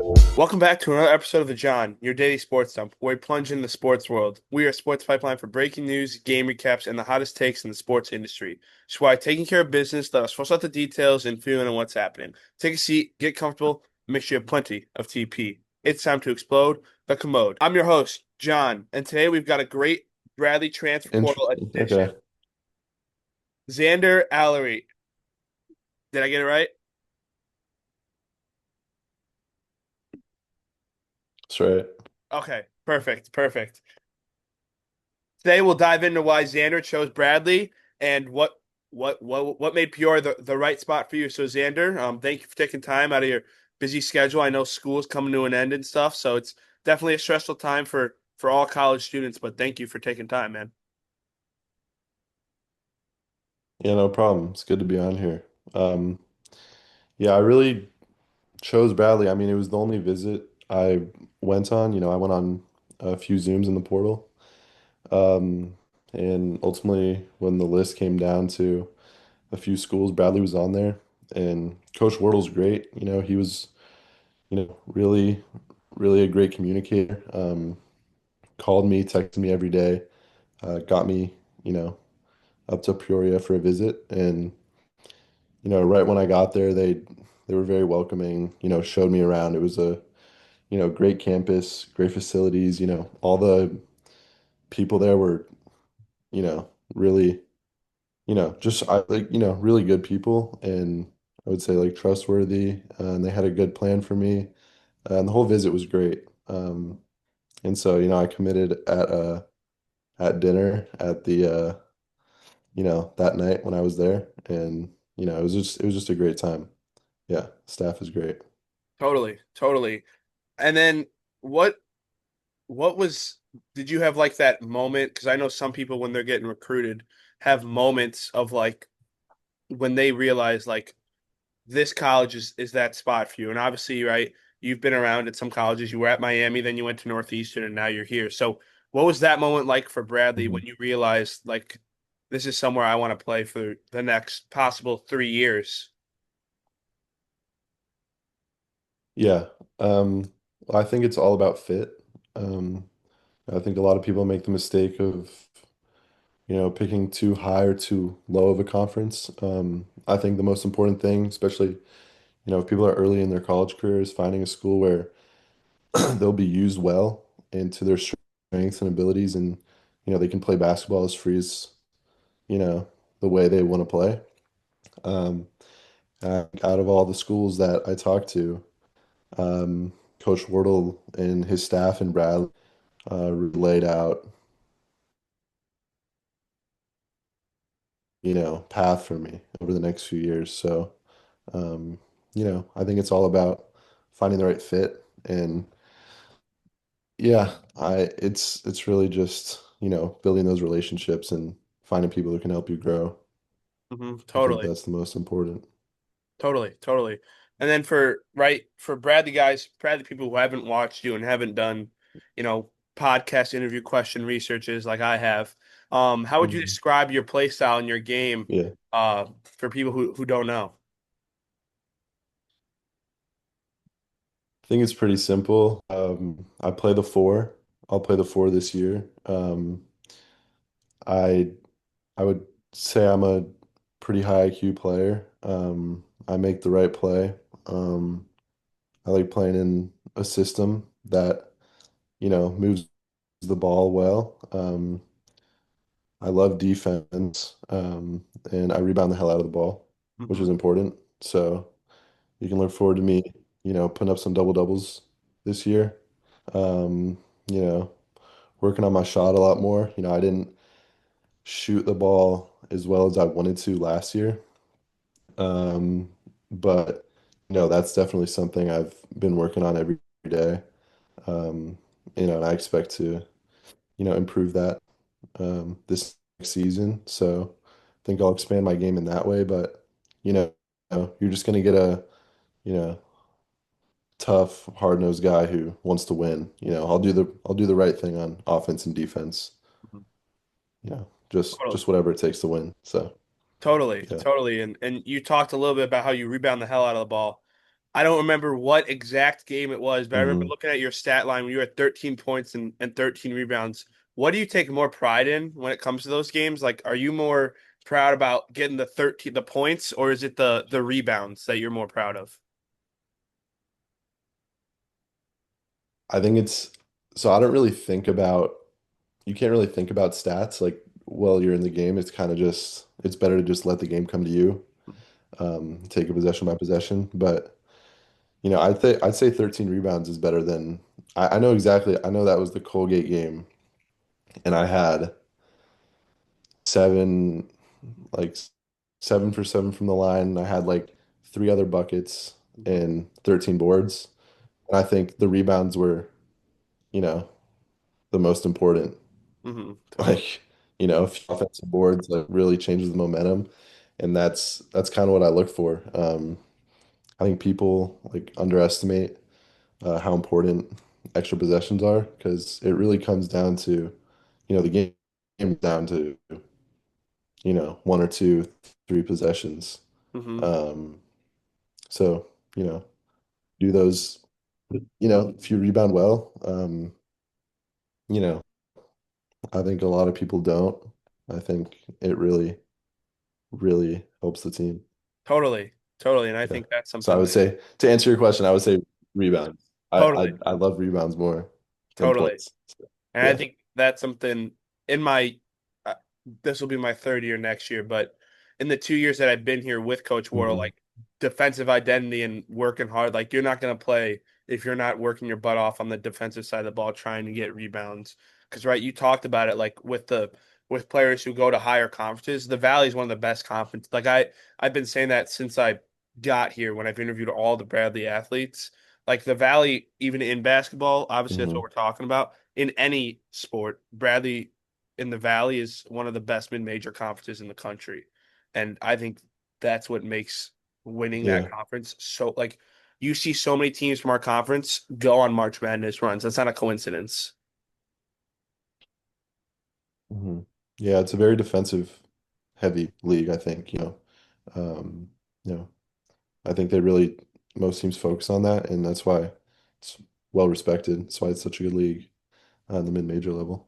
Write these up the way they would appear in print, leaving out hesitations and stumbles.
Welcome back to another episode of The John, your daily sports dump, where we plunge into the sports world. We are a sports pipeline for breaking news, game recaps, and the hottest takes in the sports industry. That's why taking care of business, let us force out the details and fill in on what's happening. Take a seat, get comfortable, and make sure you have plenty of TP. It's time to explode the commode. I'm your host, John, and today we've got a great Bradley transfer portal Interesting. edition. Okay. Xander Alarie. Did I get it right? That's right. Okay, perfect, perfect. Today we'll dive into why Xander chose Bradley and what made Peoria the right spot for you. So Xander, thank you for taking time out of your busy schedule. I know school's coming to an end and stuff, so it's definitely a stressful time for all college students, but thank you for taking time, man. Yeah, no problem. It's good to be on here. Um, yeah, I really chose Bradley. I mean, it was the only visit I went on. I went on a few Zooms in the portal. Um, and ultimately, when the list came down to a few schools, Bradley was on there. And Coach Wardle's great. He was, really, really a great communicator. Called me, texted me every day, got me, you know, up to Peoria for a visit. And right when I got there, they were very welcoming, showed me around. It was a, great campus, great facilities, all the people there were, really, just I like, really good people and I would say like trustworthy. And they had a good plan for me. And the whole visit was great. And so, I committed at dinner at the that night when I was there and it was just a great time. Yeah, staff is great. Totally, totally. And then what what was did you have like that moment? Because I know some people when they're getting recruited have moments of like when they realize like this college is that spot for you. And obviously, right, you've been around at some colleges. You were at Miami, then you went to Northeastern, and now you're here. So, what was that moment like for Bradley when Mhm. you realized like this is somewhere I want to play for the next possible 3 years? Yeah. I think it's all about fit. Um, I think a lot of people make the mistake of, picking too high or too low of a conference. I think the most important thing, especially, if people are early in their college career, is finding a school where they'll be used well and to their strengths and abilities, and, they can play basketball as free as, you know, the way they want to play. Um, Out of all the schools that I talked to, Coach Wardle and his staff and Brad laid out, path for me over the next few years. So, um, I think it's all about finding the right fit. And yeah, it's really just, building those relationships and finding people who can help you grow. I think Totally. that's the most important. Totally, totally. And then for Bradley guys, Bradley people who haven't watched you and haven't done, podcast interview question researches like I have, how would you Mhm. describe your play style and your game Yeah, for people who don't know? I think it's pretty simple. I play the four. I'll play the four this year. I I would say I'm a pretty high IQ player. I make the right play. Um, I like playing in a system that, moves the ball well. I love defense, and I rebound the hell out of the ball, which Hmm. is important. So you can look forward to me, putting up some double doubles this year. Um, you know, Working on my shot a lot more. I didn't shoot the ball as well as I wanted to last year. Um, but that's definitely something I've been working on every day. Um, and I expect to, improve that this next season. So I think I'll expand my game in that way. But you're just gonna get a, you know, tough, hard-nosed guy who wants to win. I'll do the right thing on offense and defense. Just Totally, just whatever it takes to win. So totally, yeah. totally. And you talked a little bit about how you rebound the hell out of the ball. I don't remember what exact game it was, but I remember Hmm. looking at your stat line when you were at 13 points and 13 rebounds. What do you take more pride in when it comes to those games? Like, are you more proud about getting the points, or is it the rebounds that you're more proud of? I think it's so I don't really think about you can't really think about stats like while you're in the game. It's kind of just it's better to just let the game come to you. Take it possession by possession. But I'd say 13 rebounds is better than I know exactly. I know that was the Colgate game, and I had seven like 7 for 7 from the line. I had like three other buckets Hmm. and 13 boards. And I think the rebounds were, you know, the most important. Hmm. Totally. Like, a few offensive boards like really changes the momentum. And that's kind of what I look for. I think people like underestimate how important extra possessions are because it really comes down to, the game down to, one or two, three possessions. Hmm. Um, so, do those, if you rebound well, you know, I think a lot of people don't. I think it really, really helps the team. Totally. Totally. And I Yeah. think that's So I something would that say to answer your question, I would say rebounds. I totally, I, I love rebounds more than totally. points. So, And I yeah. think that's something in my uh, this will be my third year next year, but in the 2 years that I've been here with Coach Worrell, Hmm. like defensive identity and working hard, like you're not going to play if you're not working your butt off on the defensive side of the ball trying to get rebounds. Because right, you talked about it like with players who go to higher conferences, the Valley is one of the best conferences. Like I've been saying that since I got here when I've interviewed all the Bradley athletes. Like the Valley, even in basketball, obviously that's what Hmm. we're talking about in any sport, Bradley in the Valley is one of the best mid-major conferences in the country. And I think that's what makes winning that Yeah. conference so like you see so many teams from our conference go on March Madness runs. That's not a coincidence. Hmm. Yeah, it's a very defensive heavy league, I think, Um, you know, I think they really most teams focus on that, and that's why it's well respected. That's why it's such a good league on the mid-major level.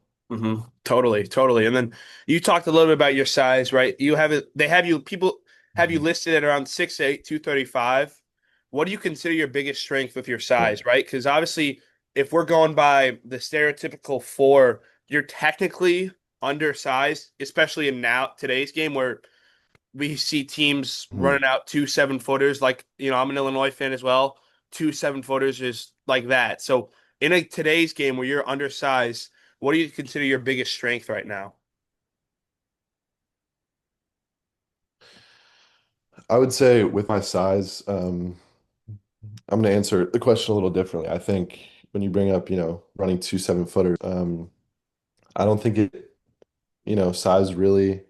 Totally, totally. And then you talked a little bit about your size, right? You have it, they have you, people have you Mhm. listed at around 6'8", 235. What do you consider your biggest strength with your Yeah. size, right? Because obviously, if we're going by the stereotypical four, you're technically undersized, especially in now today's game where we see teams Mhm. running out 2 7-footers. Like, I'm an Illinois fan as well. 2 7-footers is like that. So in today's game where you're undersized, what do you consider your biggest strength right now? I would say with my size, I'm going to answer the question a little differently. I think when you bring up, running 2 7-footers, I don't think size really,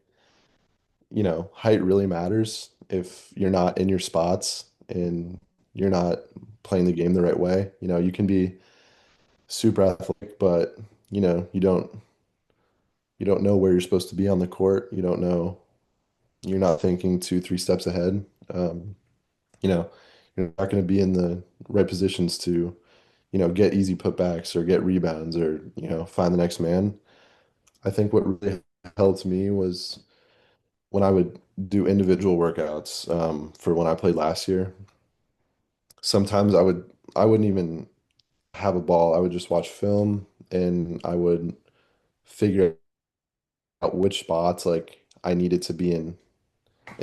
height really matters if you're not in your spots and you're not playing the game the right way. You can be super athletic, but, you don't know where you're supposed to be on the court. You don't know, you're not thinking two, three steps ahead. Um, you know, you're not going to be in the right positions to, get easy putbacks or get rebounds or, find the next man. I think what really helped me was when I would do individual workouts, for when I played last year. Sometimes I wouldn't even have a ball. I would just watch film and I would figure out which spots like I needed to be in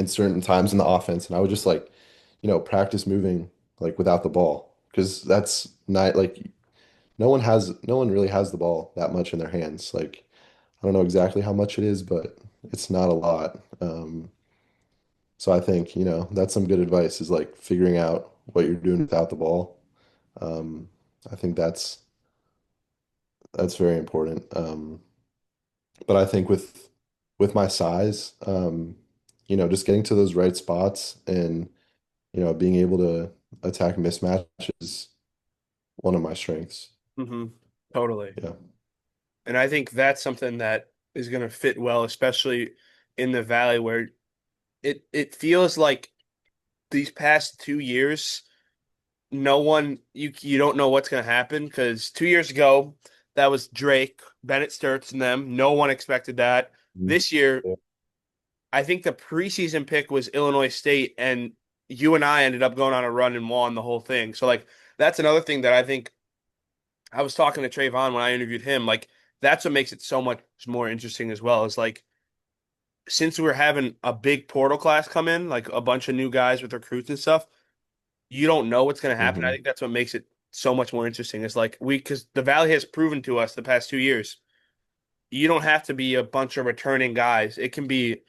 certain times in the offense, and I would just like, practice moving like without the ball because that's not like no one really has the ball that much in their hands. Like I don't know exactly how much it is, but it's not a lot. So I think, that's some good advice is like figuring out what you're doing without the ball. Um, I think that's very important. But I think with my size, just getting to those right spots and being able to attack mismatches one of my strengths. Hmm. Totally. Yeah. And I think that's something that is going to fit well, especially in the Valley where it feels like these past 2 years no one you don't know what's going to happen because 2 years ago that was Drake, Bennett Sturts, and them. No one expected that. Mhm. This year, Yeah. I think the preseason pick was Illinois State, and you and I ended up going on a run and won the whole thing. So like that's another thing that I think I was talking to Trayvon when I interviewed him. Like that's what makes it so much more interesting as well. Is like since we're having a big portal class come in, like a bunch of new guys with recruits and stuff, you don't know what's going to happen. I Hmm. think that's what makes it so much more interesting. It's like because the Valley has proven to us the past 2 years, you don't have to be a bunch of returning guys. It can be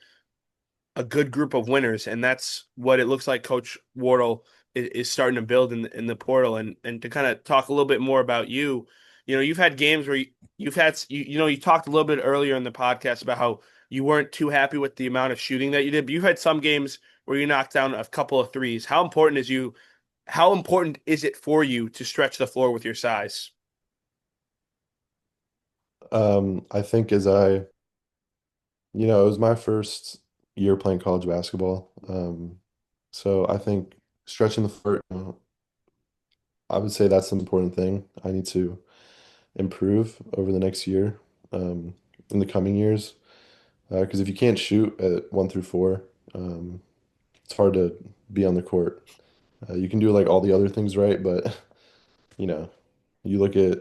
a good group of winners, and that's what it looks like Coach Wardle is starting to build in the portal. And to kind of talk a little bit more about you, you've had games where you've had you talked a little bit earlier in the podcast about how you weren't too happy with the amount of shooting that you did, but you've had some games where you knocked down a couple of threes. How important is it for you to stretch the floor with your size? I think it was my first year playing college basketball. So I think stretching the floor, I would say that's an important thing. I need to improve over the next year, um, in the coming years. Because if you can't shoot at 1 through 4, um, it's hard to be on the court. You can do like all the other things right, but you know, you look at,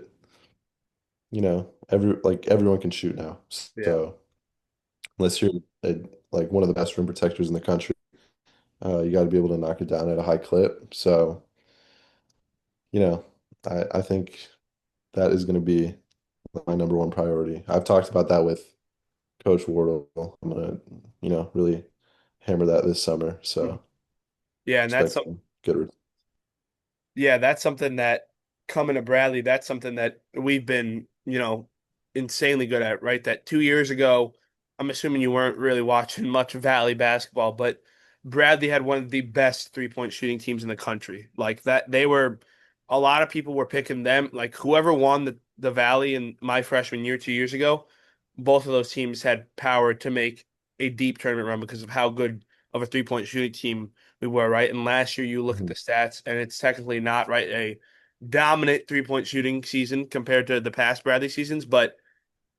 everyone can shoot now. Yeah. So unless you're a, like one of the best rim protectors in the country, you got to be able to knock it down at a high clip. So, you know, I think that is going to be my number one priority. I've talked about that with Coach Wardle. I'm gonna, really hammer that this summer. Mhm. So Yeah, and expect some good results. that's something that coming to Bradley, that's something that we've been, insanely good at, right? That 2 years ago, I'm assuming you weren't really watching much Valley basketball, but Bradley had one of the best 3-point shooting teams in the country. Like that, a lot of people were picking them. Like whoever won the Valley in my freshman year 2 years ago, both of those teams had power to make a deep tournament run because of how good of a 3-point shooting team we were, right? And last year, you look at Mhm. the stats, and it's technically not right a dominant 3-point shooting season compared to the past Bradley seasons, but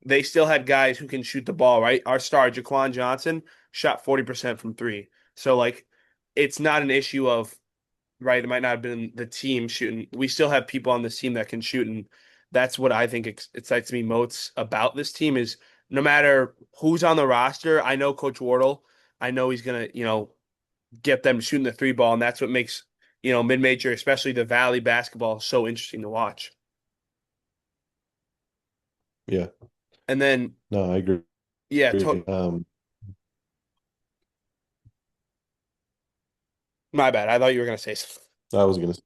they still had guys who can shoot the ball, right? Our star, Jaquan Johnson, shot 40% from three. So, like, it's not an issue of, right, it might not have been the team shooting. We still have people on this team that can shoot, and that's what I think excites me most about this team is no matter who's on the roster, I know Coach Wardle, I know he's gonna, get them shooting the three ball, and that's what makes mid-major, especially the Valley basketball, so interesting to watch. Yeah, And then, no, I agree. yeah, my bad. I thought you were gonna say something. I was gonna say,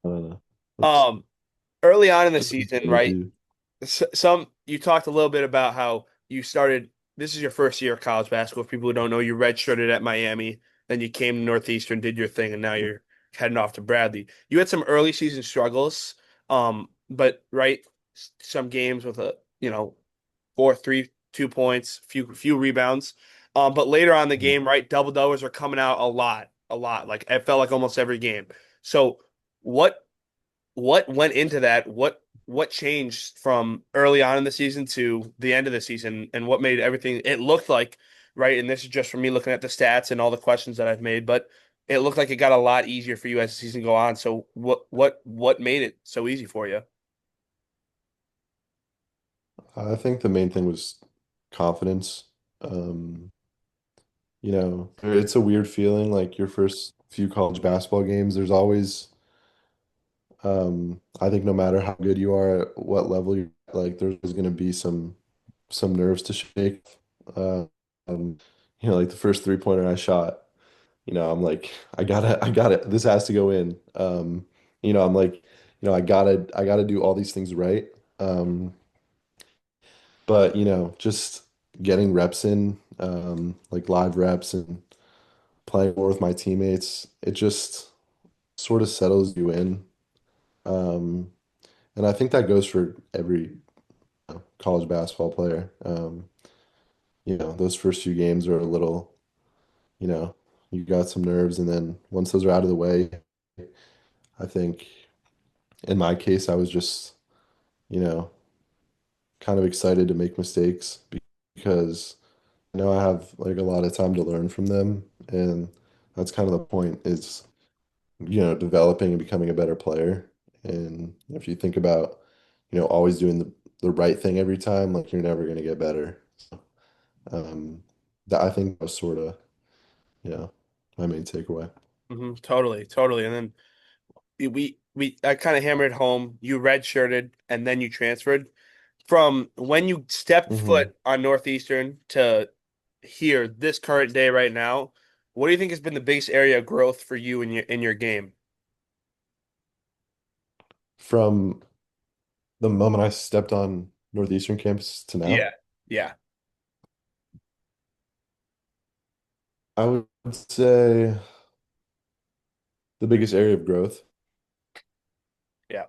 I don't know. Let's Um, Early on in the let's season, go with right? you. Some you talked a little bit about how you started. This is your first year of college basketball. For people who don't know, you redshirted at Miami, then you came to Northeastern, did your thing, and now you're heading off to Bradley. You had some early season struggles, but right, some games with a 4-3, 2 points, few rebounds. But later on in the Mhm. game, right, double doubles are coming out a lot, a lot. Like it felt like almost every game. So what what went into that? What changed from early on in the season to the end of the season, and what made everything? It looked like right, and this is just from me looking at the stats and all the questions that I've made, but it looked like it got a lot easier for you as the season go on. So what made it so easy for you? I think the main thing was confidence. Um, it's a weird feeling like your first few college basketball games. There's always, I think no matter how good you are at what level you're at, like there's going to be some nerves to shake. Uh, um, like the first 3-pointer I shot, I'm like, I gotta, this has to go in. I'm like, I gotta do all these things right. Um, but just getting reps in, like live reps and playing more with my teammates, it just sort of settles you in. Um, and I think that goes for every college basketball player. Those first few games are a little, you know, you got some nerves, and then once those are out of the way, I think in my case, I was just, you know, kind of excited to make mistakes because I know I have like a lot of time to learn from them. And that's kind of the point is, developing and becoming a better player. And if you think about, always doing the right thing every time, like you're never going to get better. So, um, that I think was sort of, you know, my main takeaway. Totally, totally. And then we I kind of hammered home. You redshirted and then you transferred. From when you stepped foot hmm on Northeastern to here, this current day right now, what do you think has been the biggest area of growth for you in your game? From the moment I stepped on Northeastern campus to Yeah. now, Yeah. I would say the biggest area of growth. Yeah.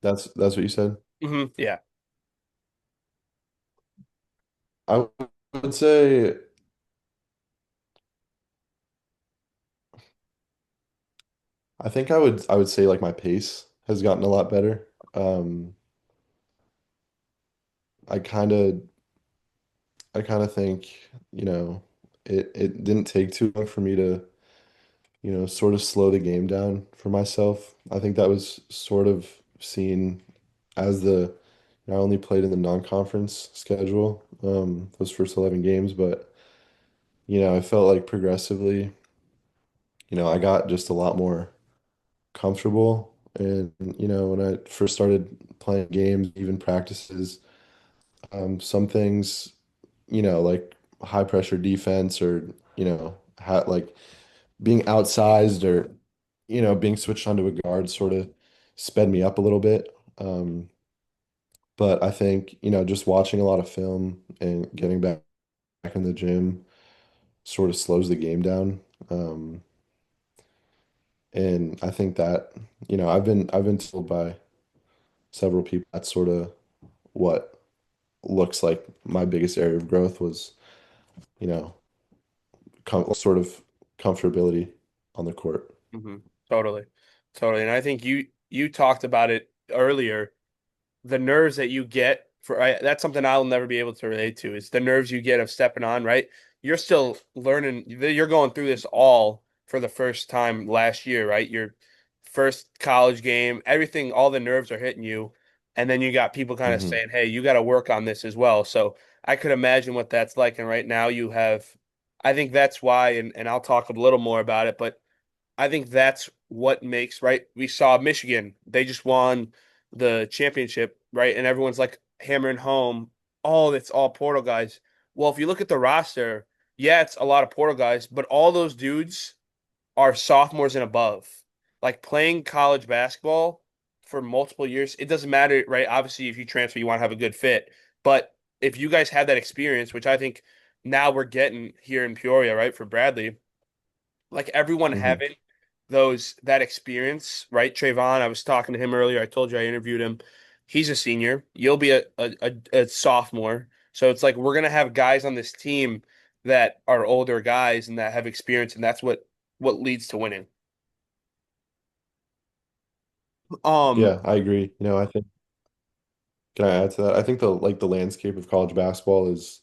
That's what you said. Yeah. I would say I would say like my pace has gotten a lot better. I kind of I kind of think, it didn't take too long for me to, sort of slow the game down for myself. I think that was sort of seen as I only played in the non-conference schedule, those first 11 games, but I felt like progressively, I got just a lot more comfortable. And, when I first started playing games, even practices, some things, like high pressure defense or, like being outsized or, being switched onto a guard sort of sped me up a little bit. But I think, just watching a lot of film and getting back in the gym sort of slows the game down. And I think that, I've been told by several people that's sort of what looks like my biggest area of growth was, you know, sort of comfortability on the court. hmm Totally. Totally. And I think you talked about it earlier. The nerves that you get that's something I'll never be able to relate to is the nerves you get of stepping on, right? You're still learning, you're going through this all for the first time last year, right? Your first college game, everything, all the nerves are hitting you. And then you got people kind of hmm saying, hey, you got to work on this as well. So I could imagine what that's like. And right now you have, I think that's why, and I'll talk a little more about it, but I think that's what makes, right? We saw Michigan, they just won the championship, right? And everyone's like hammering home, oh, it's all Portal guys. Well, if you look at the roster, yeah, it's a lot of Portal guys, but all those dudes are sophomores and above. Like playing college basketball for multiple years, it doesn't matter, right? Obviously, if you transfer, you want to have a good fit. But if you guys have that experience, which I think now we're getting here in Peoria, right, for Bradley, like everyone hmm having that experience, right? Trayvon, I was talking to him earlier. I told you I interviewed him. He's a senior. You'll be a sophomore. So it's like we're gonna have guys on this team that are older guys and that have experience, and that's what leads to winning. Um, Yeah, I agree. I think, can I add to that? I think the landscape of college basketball is,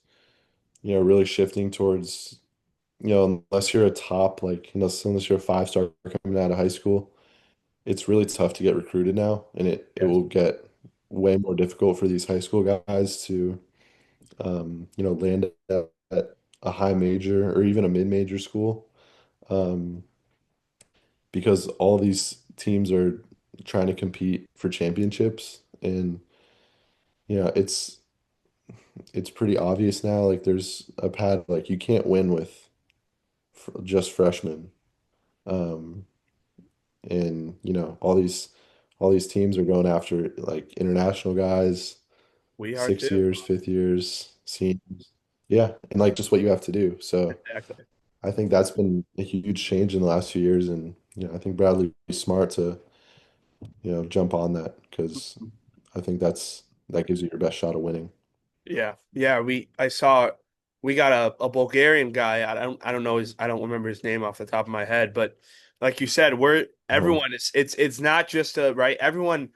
really shifting towards, unless you're a top, like, unless you're a five-star coming out of high school, it's really tough to get recruited now, and it yes, will get way more difficult for these high school guys to, land at a high major or even a mid-major school, um, because all these teams are trying to compete for championships, and it's pretty obvious now. Like there's a pad like you can't win with just freshmen, um, and all these teams are going after like international guys, we are six too. years, fifth years, seniors. Yeah, and like just what you have to do. So Exactly. I think that's been a huge change in the last few years, and I think Bradley's smart to jump on that because I think that gives you your best shot of winning. Yeah, yeah. I saw we got a Bulgarian guy. I don't know I don't remember his name off the top of my head, but like you said, Uh-huh. Everyone is it's not just a right. Everyone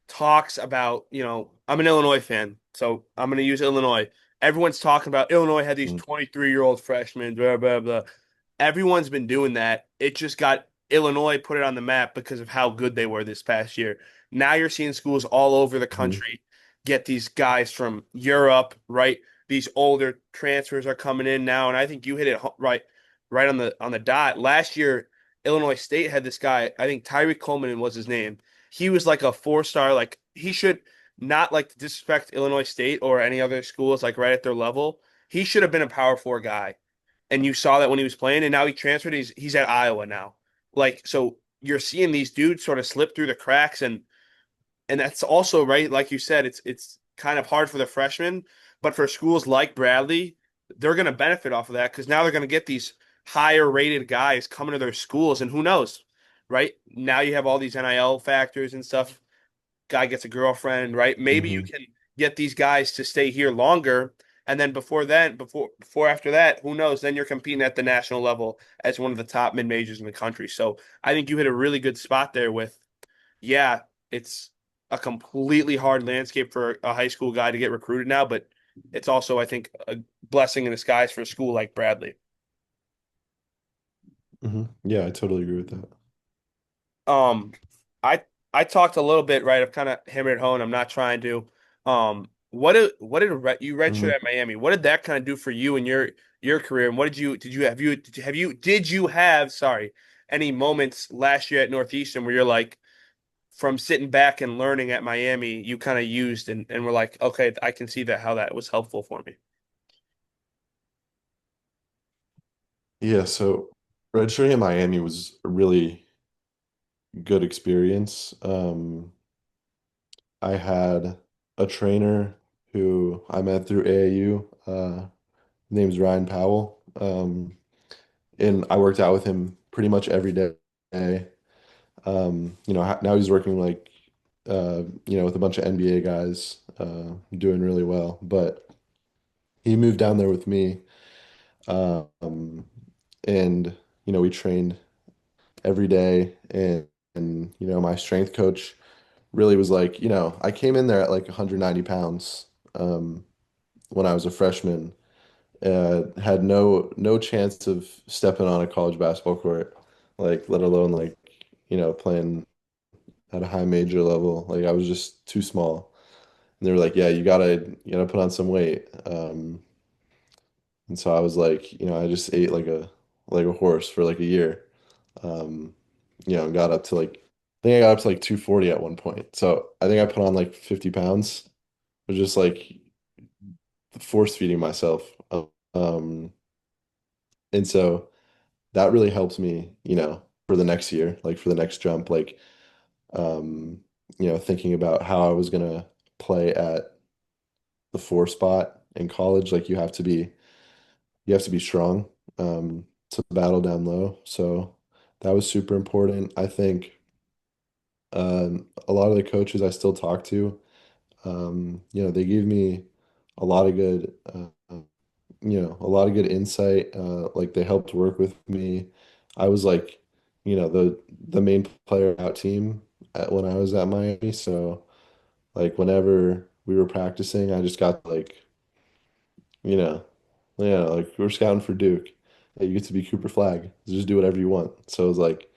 talks about, I'm an Illinois fan, so I'm going to use Illinois. Everyone's talking about Illinois had these Mm-hmm. 23-year-old freshmen, blah, blah, blah. Everyone's been doing that. It just got Illinois put it on the map because of how good they were this past year. Now you're seeing schools all over the country get these guys from Europe, right? These older transfers are coming in now, and I think you hit it right on the dot. Last year, Illinois State had this guy, I think Tyree Coleman was his name. He was like a 4-star, like he should not like disrespect Illinois State or any other schools like right at their level. He should have been a Power Four guy, and you saw that when he was playing, and now he transferred. He's at Iowa now. Like so, you're seeing these dudes sort of slip through the cracks, and that's also right. Like you said, it's kind of hard for the freshmen, but for schools like Bradley, they're going to benefit off of that because now they're going to get these higher rated guys coming to their schools, and who knows, right? Now you have all these NIL factors and stuff. Guy gets a girlfriend, right? Maybe you Mm-hmm. can get these guys to stay here longer. And then before after that, who knows? Then you're competing at the national level as one of the top mid majors in the country. So I think you hit a really good spot there with, yeah, it's a completely hard landscape for a high school guy to get recruited now, but it's also, I think, a blessing in disguise for a school like Bradley. Mm-hmm. Yeah, I totally agree with that. Um, I I talked a little bit, right? I've kind of hammered it home. I'm not trying to. You Mm-hmm. redshirted at Miami? What did that kind of do for you and your career? And what did you have sorry any moments last year at Northeastern where you're like from sitting back and learning at Miami, you kind of used and were like, okay, I can see that how that was helpful for me. Yeah, so redshirting in Miami was a really good experience. I had a trainer who I met through AAU. Name's Ryan Powell. And I worked out with him pretty much every day. Now he's working like, with a bunch of NBA guys, doing really well. But he moved down there with me, um, and we trained every day, and my strength coach really was like, I came in there at like 190 pounds, when I was a freshman, had no chance of stepping on a college basketball court, like let alone like, playing at a high major level. Like I was just too small. And they were like, yeah, you gotta put on some weight. And so I was like, I just ate like a horse for like a year. Um, and got up to like I think I got up to like 240 at one point. So I think I put on like 50 pounds. I was just like force feeding myself. Um, and so that really helped me, for the next year, like for the next jump, like um, thinking about how I was gonna play at the 4 spot in college. Like you have to be strong, to battle down low. So that was super important. I think a lot of the coaches I still talk to, they gave me a lot of good, a lot of good insight. Like they helped work with me. I was like, the main player of that team when I was at Miami. So like whenever we were practicing, I just got like, you know, like we're scouting for Duke. Hey, you get to be Cooper Flag. Just do whatever you want. So it was like,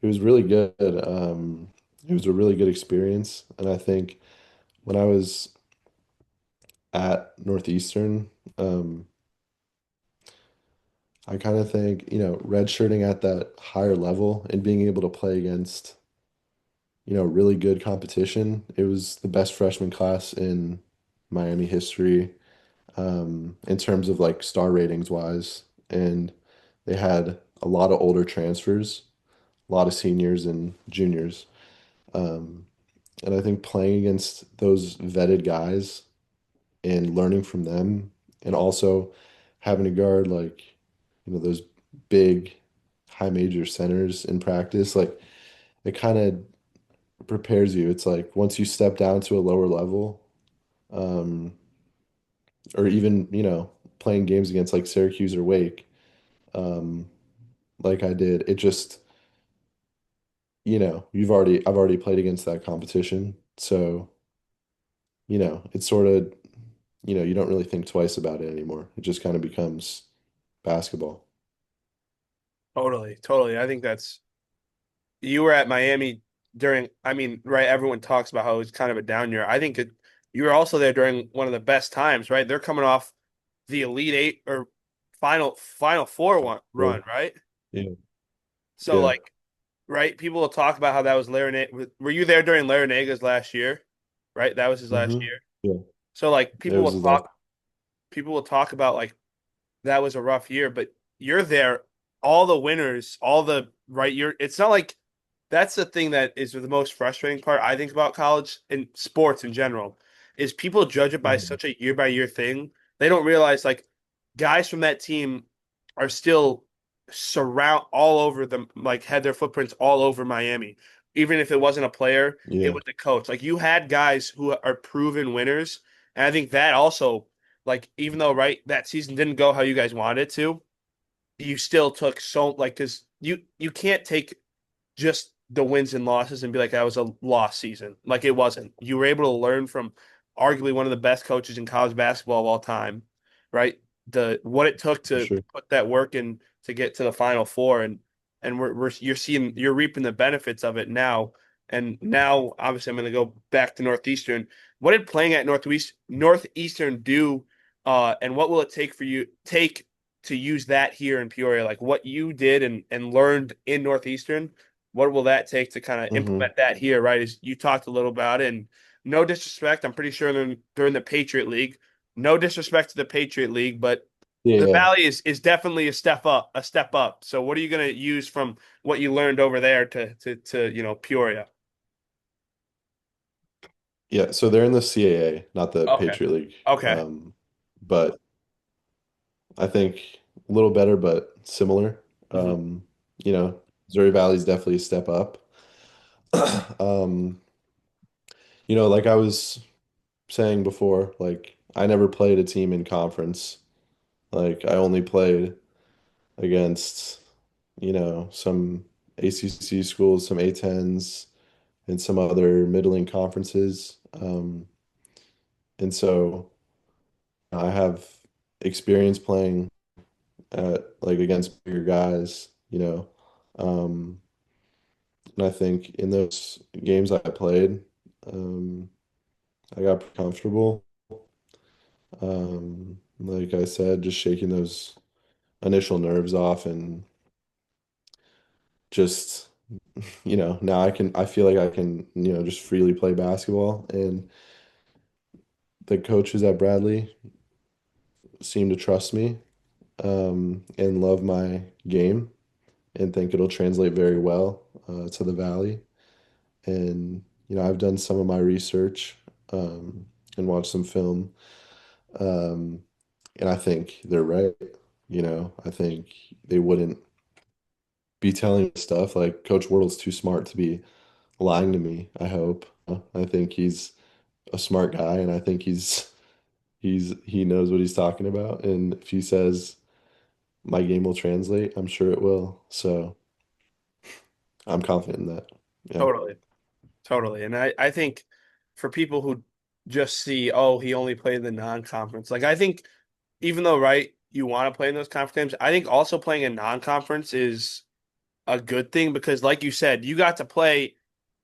it was really good. It was a really good experience. And I think when I was at Northeastern, I kind of think, redshirting at that higher level and being able to play against, really good competition. It was the best freshman class in Miami history, in terms of like star ratings wise. And they had a lot of older transfers, a lot of seniors and juniors. Um, and I think playing against those vetted guys and learning from them, and also having to guard like, those big high major centers in practice, like it kind of prepares you. It's like once you step down to a lower level, um, or even, playing games against like Syracuse or Wake, um, like I did, it just I've already played against that competition. So, it's sort of, you don't really think twice about it anymore. It just kind of becomes basketball. Totally, totally. I think that's you were at Miami during, I mean, right, everyone talks about how it was kind of a down year. You were also there during one of the best times, right? They're coming off the Elite Eight or Final Four Or, run, right? yeah. So Yeah. like, right, people will talk about how that was Larinaga. Were you there during Larinaga's last year? Right? That was his last Hmm. year. Yeah. So like It was his last. people will talk about like that was a rough year, but you're there, all the winners, all the right. You're. It's not like that's the thing that is the most frustrating part I think about college and sports in general is people judge it by Mhm. such a year by year thing. They don't realize like guys from that team are still surround all over them, like had their footprints all over Miami. Even if it wasn't a player, it Yeah. was the coach. Like you had guys who are proven winners, and I think that also like even though right that season didn't go how you guys wanted it to, you still took so like because you can't take just the wins and losses and be like that was a lost season. Like it wasn't. You were able to learn from arguably one of the best coaches in college basketball of all time, right? The what it took For to sure. put that work in to get to the Final Four, and you're reaping the benefits of it now. And now, obviously, I'm going to go back to Northeastern. What did playing at Northeastern do, and what will it take to use that here in Peoria? Like what you did and learned in Northeastern, what will that take to kind of Hmm. implement that here, right? As you talked a little about it, and no disrespect, I'm pretty sure they're in the Patriot League. No disrespect to the Patriot League, but Yeah. the Yeah. Valley is definitely a step up, a step up. So what are you going to use from what you learned over there to Peoria? Yeah. So they're in the CAA, not the Okay. Patriot League. Okay. Um, but I think a little better, but similar. Hmm. Um, you know, Missouri Valley's definitely a step up. Um, like I was saying before, like I never played a team in conference. Like I only played against, some ACC schools, some A10s, and some other middling conferences. And so I have experience playing at like against bigger guys, Um, and I think in those games I played, um, I got pretty comfortable. Like I said, just shaking those initial nerves off and just, now I feel like I can, just freely play basketball. And the coaches at Bradley seem to trust me, and love my game and think it'll translate very well, to the Valley. And, I've done some of my research, and watched some film. Um, and I think they're right. I think they wouldn't be telling me stuff like Coach Wardle's too smart to be lying to me, I hope. I think he's a smart guy and I think he knows what he's talking about. And if he says my game will translate, I'm sure it will. So I'm confident in that. Yeah. Totally. Totally. And I think for people who just see, oh, he only played the non-conference, like I think even though, right, you want to play in those conference games, I think also playing a non-conference is a good thing because, like you said, you got to play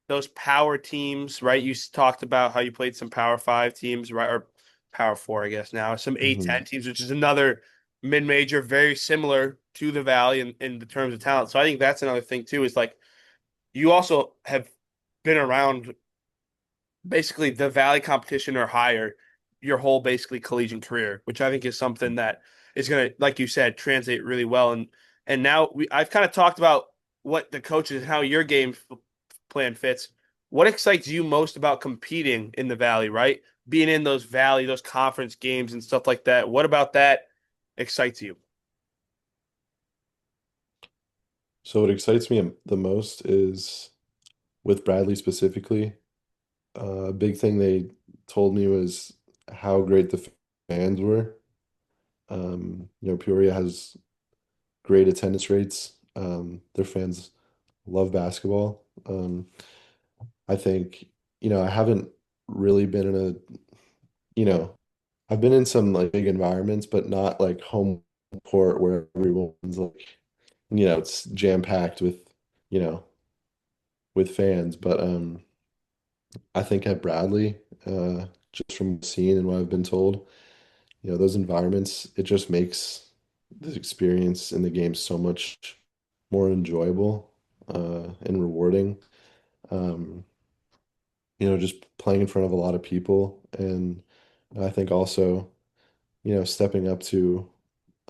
those power teams, right? Talked about how you played some Power Five teams, right? Or Power Four, I guess now, some Hmm. A10 teams, which is another mid-major, very similar to the Valley in the terms of talent. So I think that's another thing too, is like you also have been around basically the Valley competition or higher your whole basically collegiate career, which I think is something that is going to, like you said, translate really well. And now I've kind of talked about what the coaches and how your plan fits. What excites you most about competing in the Valley, right? Being in those conference games and stuff like that. What about that excites you? So what excites me the most is with Bradley specifically, a big thing they told me was how great the fans were. Peoria has great attendance rates. Their fans love basketball. I think, I haven't really been in you know, I've been in some like big environments, but not like home court where everyone's like, it's jam-packed you know, with fans. But I think at Bradley, just from seeing and what I've been told, those environments, it just makes the experience in the game so much more enjoyable and rewarding. Um, just playing in front of a lot of people. And I think also, stepping up to,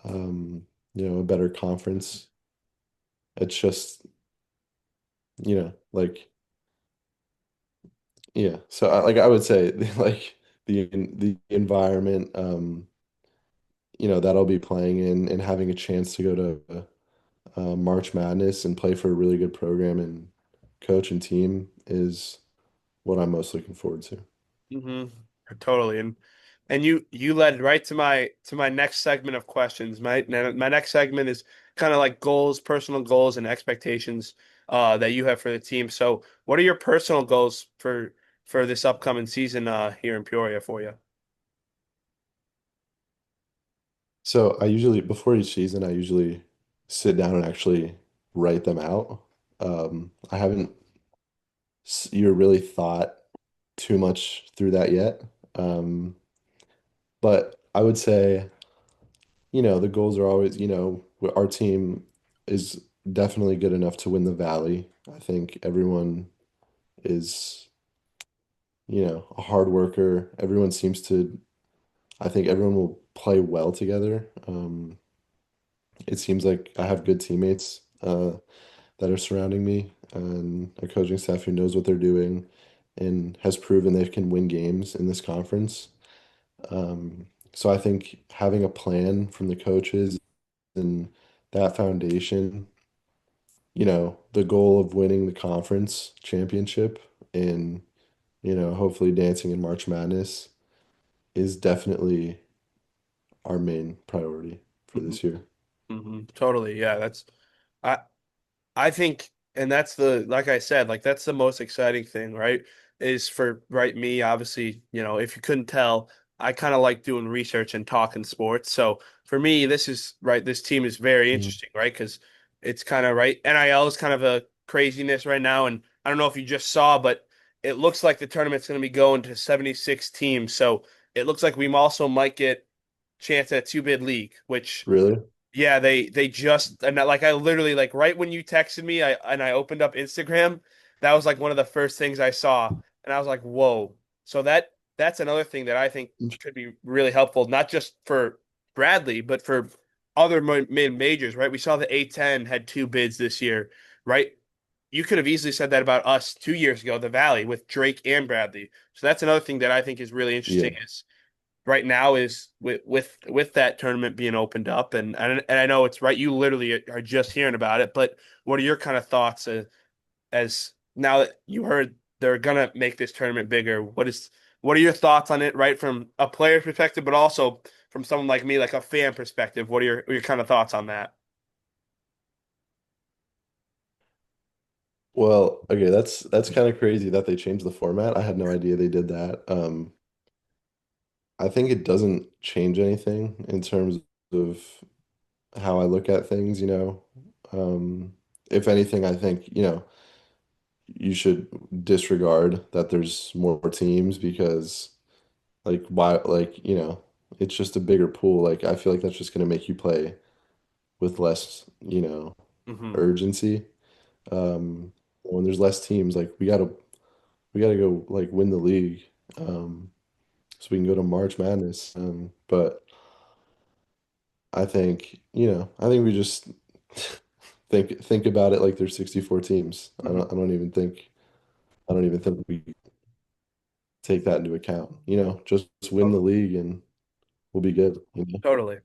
a better conference. It's just, like, yeah. So like I would say like the environment, that I'll be playing in and having a chance to go to March Madness and play for a really good program and coach and team is what I'm most looking forward to. hmm Totally. And you led right to my next segment of questions. My next segment is kind of like goals, personal goals and expectations that you have for the team. So what are your personal goals for this upcoming season here in Peoria for you? So I usually, before each season, I usually sit down and actually write them out. I haven't you really thought too much through that yet. Um, but I would say, the goals are always, our team is definitely good enough to win the Valley. I think everyone is, a hard worker. I think everyone will play well together. It seems like I have good teammates that are surrounding me and a coaching staff who knows what they're doing and has proven they can win games in this conference. So I think having a plan from the coaches and that foundation, the goal of winning the conference championship and, hopefully dancing in March Madness is definitely our main priority for hmm this year. Totally. Yeah, I I think, and that's the, like I said, like that's the most exciting thing, right? Is for, right, me, obviously, if you couldn't tell, I kind of like doing research and talking sports. So for me, this is right, this team is very Mhm. interesting, right? Because it's kind of right. NIL is kind of a craziness right now. And I don't know if you just saw, but it looks like the tournament's going to be going to 76 teams. So it looks like we also might get chance at two bid league, which Really? yeah, they just, and like I literally, like right when you texted me, I opened up Instagram, that was like one of the first things I saw, and I was like, whoa. So that's another thing that I think could be really helpful, not just for Bradley, but for other mid majors, right? We saw the A10 had two bids this year, right? You could have easily said that about us 2 years ago, the Valley with Drake and Bradley. So that's another thing that I think is really interesting Yeah. is right now is with that tournament being opened up, and I know it's right. You literally are just hearing about it, but what are your kind of thoughts as now that you heard they're gonna make this tournament bigger? What are your thoughts on it, right, from a player perspective, but also from someone like me, like a fan perspective? What are your kind of thoughts on that? Well, okay, that's kind of crazy that they changed the format. I had no idea they did that. I think it doesn't change anything in terms of how I look at things, If anything, I think, you should disregard that there's more teams because like why like, it's just a bigger pool. Like I feel like that's just gonna make you play with less, hmm urgency. When there's less teams, like we gotta go like win the league. So we can go to March Madness. But I think we just think about it like there's 64 teams. hmm I don't even think we take that into account. Just win the Totally, league and we'll be good, totally,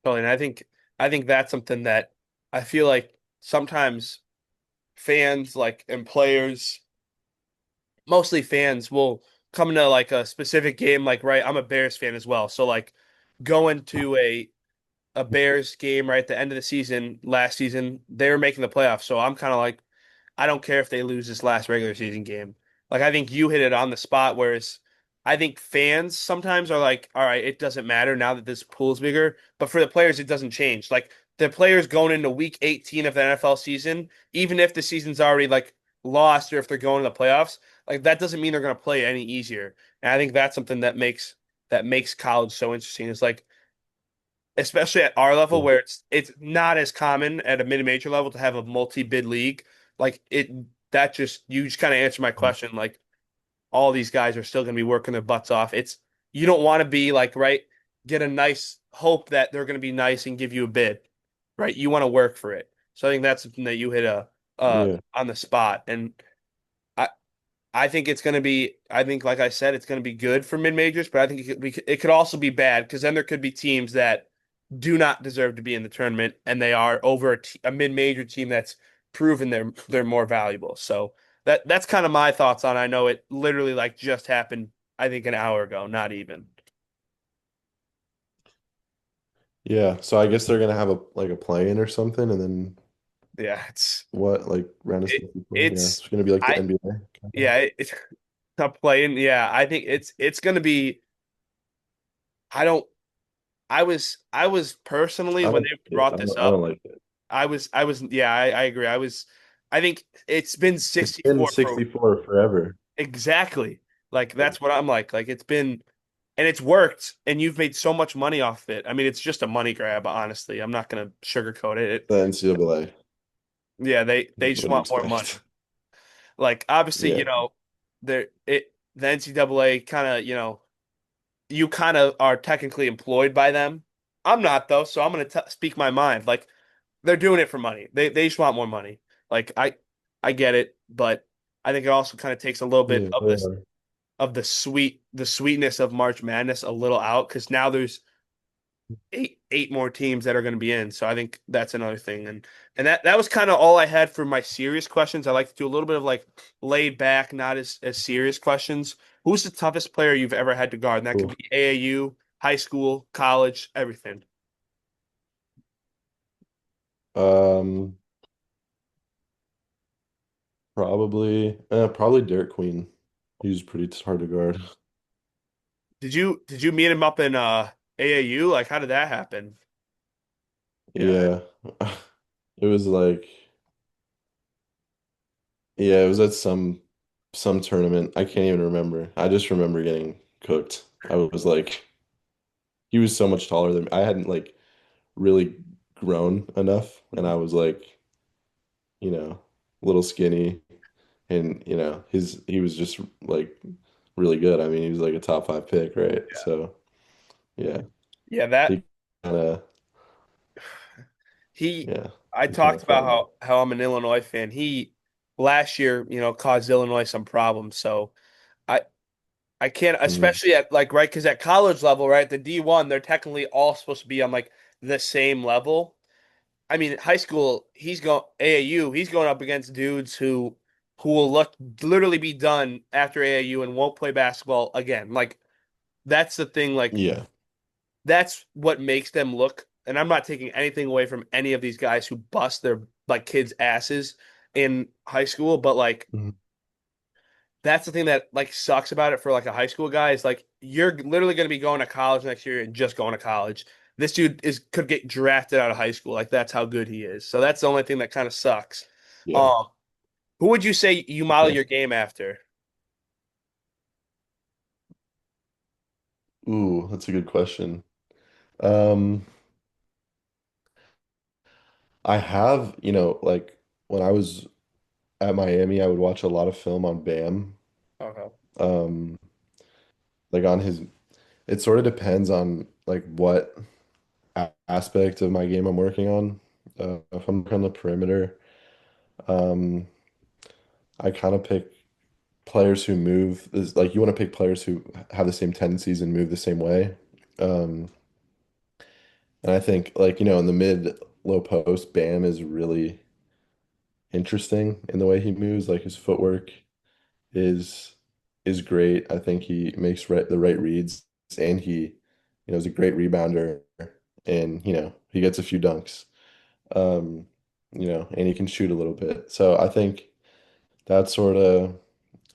totally. And I think that's something that I feel like sometimes fans like and players, mostly fans, will come into like a specific game, like right, I'm a Bears fan as well, so like going to a Bears game right at the end of the season last season, they were making the playoffs, so I'm kind of like I don't care if they lose this last regular season game. Like I think you hit it on the spot, whereas I think fans sometimes are like, all right, it doesn't matter now that this pool's bigger. But for the players, it doesn't change. Like the players going into week 18 of the NFL season, even if the season's already like lost or if they're going to the playoffs, like that doesn't mean they're going to play any easier. And I think that's something that makes college so interesting. Is like especially at our level Yeah. where it's not as common at a mid-major level to have a multi-bid league. Like it that just you just kind of answer my question. Like all these guys are still going to be working their butts off. It's you don't want to be like right, get a nice hope that they're going to be nice and give you a bid, right? You want to work for it. So I think that's something that you hit a Yeah. on the spot. And I I think it's going to be. I think, like I said, it's going to be good for mid majors, but I think it could also be bad because then there could be teams that do not deserve to be in the tournament, and they are over a mid major team that's proven they're more valuable. So that's kind of my thoughts on. I know it literally like just happened. I think an hour ago, not even. Yeah. So I guess they're gonna have a play-in or something, and then Yeah, it's what, like round of it, 64? Yeah. it's It's gonna be like the I NBA. yeah it's not playing. Yeah, I think it's going to be. I don't. I was personally I when don't they like it. brought this I don't up. like it. I was yeah, I agree. I think it's been It's been 64 for 64 forever. exactly. Like that's what I'm like. Like it's been and it's worked and you've made so much money off it. I mean, it's just a money grab, honestly. I'm not gonna sugarcoat it. The NCAA. Yeah, they just What do you want more money. expect? Like obviously, Yeah. the NCAA kind of, you kind of are technically employed by them. I'm not though, so I'm gonna speak my mind. Like they're doing it for money. They just want more money. Like I get it, but I think it also kind of takes a little bit Yeah, of they this are. of the sweetness of March Madness a little out because now there's eight more teams that are going to be in. So I think that's another thing. And that was kind of all I had for my serious questions. I like to do a little bit of like laid back, not as serious questions. Who's the toughest player you've ever had to guard? And that could Cool. be AAU, high school, college, everything. Um, probably Derek Queen. He was pretty hard to guard. Did you meet him up in AAU? Like how did that happen? Yeah, Yeah. It was like, yeah, it was at some tournament. I can't even remember. I just remember getting cooked. I was like, he was so much taller than me. I hadn't like really grown enough, and I Mhm. was like, a little skinny, and he was just like really good. I mean, he was like a top five pick, right? So yeah, Yeah, that he kind of he yeah, I he kind talked of about felt me. how I'm an Illinois fan. He last year, caused Illinois some problems. So I I can't, Mhm. especially at like right because at college level, right, the D1, they're technically all supposed to be on like the same level. I mean, high school, he's going AAU, he's going up against dudes who will look literally be done after AAU and won't play basketball again. Like that's the thing, like Yeah. that's what makes them look. And I'm not taking anything away from any of these guys who bust their like kids' asses in high school, but like Mhm. that's the thing that like sucks about it for like a high school guy is like you're literally going to be going to college next year and just going to college. This dude is could get drafted out of high school. Like that's how good he is. So that's the only thing that kind of sucks. Yeah. Um, who would you say you model Yeah. your game after? Ooh, that's a good question. Um, I have, like when I was at Miami, I would watch a lot of film on Bam. Okay. Um, like on his, it sort of depends on like what aspect of my game I'm working on. If I'm on the perimeter, um, I kind of pick players who move is like you want to pick players who have the same tendencies and move the same way. Um, and I think like, in the mid low post, Bam is really interesting in the way he moves. Like his footwork is is great. I think he makes the right reads and he is a great rebounder and he gets a few dunks. Um, and he can shoot a little bit. So I think that's sort of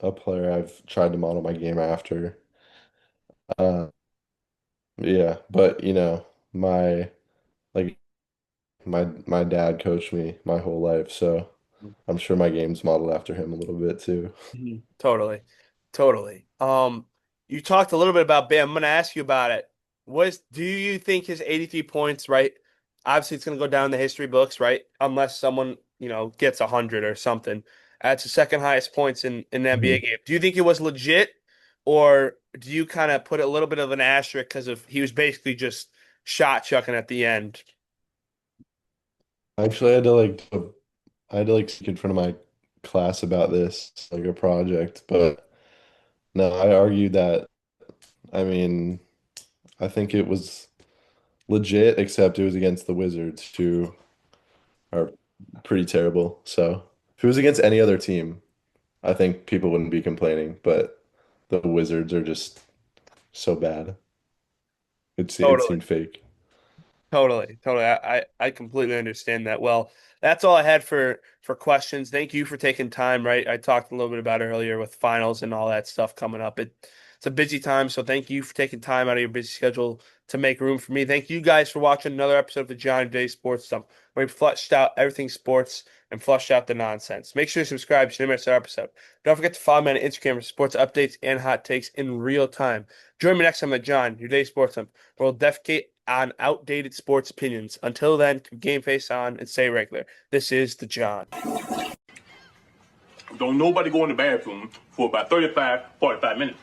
a player I've tried to model my game after. Uh, yeah, but my like my dad coached me my whole life, so I'm sure my game's modeled after him a little bit too. Mhm. Totally. Totally. You talked a little bit about Bam. I'm going to ask you about it. Do you think his 83 points, right? Obviously, it's going to go down in the history books, right? Unless someone, gets 100 or something. That's the second highest points in an NBA Mhm. game. Do you think it was legit, or do you kind of put a little bit of an asterisk because of he was basically just shot chucking at the end? Actually, I had to like speak in front of my class about this, like a project, but no, I argued that, I mean, I think it was legit, except it was against the Wizards, who are pretty terrible. So if it was against any other team, I think people wouldn't be complaining, but the Wizards are just so bad. It Totally. seemed fake. Totally, totally. I completely understand that. Well, that's all I had for questions. Thank you for taking time, right? I talked a little bit about it earlier with finals and all that stuff coming up. It's a busy time, so thank you for taking time out of your busy schedule to make room for me. Thank you guys for watching another episode of the John Day Sports Stuff, where we fleshed out everything sports and flushed out the nonsense. Make sure to subscribe so you never miss our episode. Don't forget to follow me on Instagram for sports updates and hot takes in real time. Join me next time at John, your day sports hub. We'll defecate on outdated sports opinions. Until then, keep game face on and stay regular. This is the John. Don't nobody go in the bathroom for about 35, 45 minutes.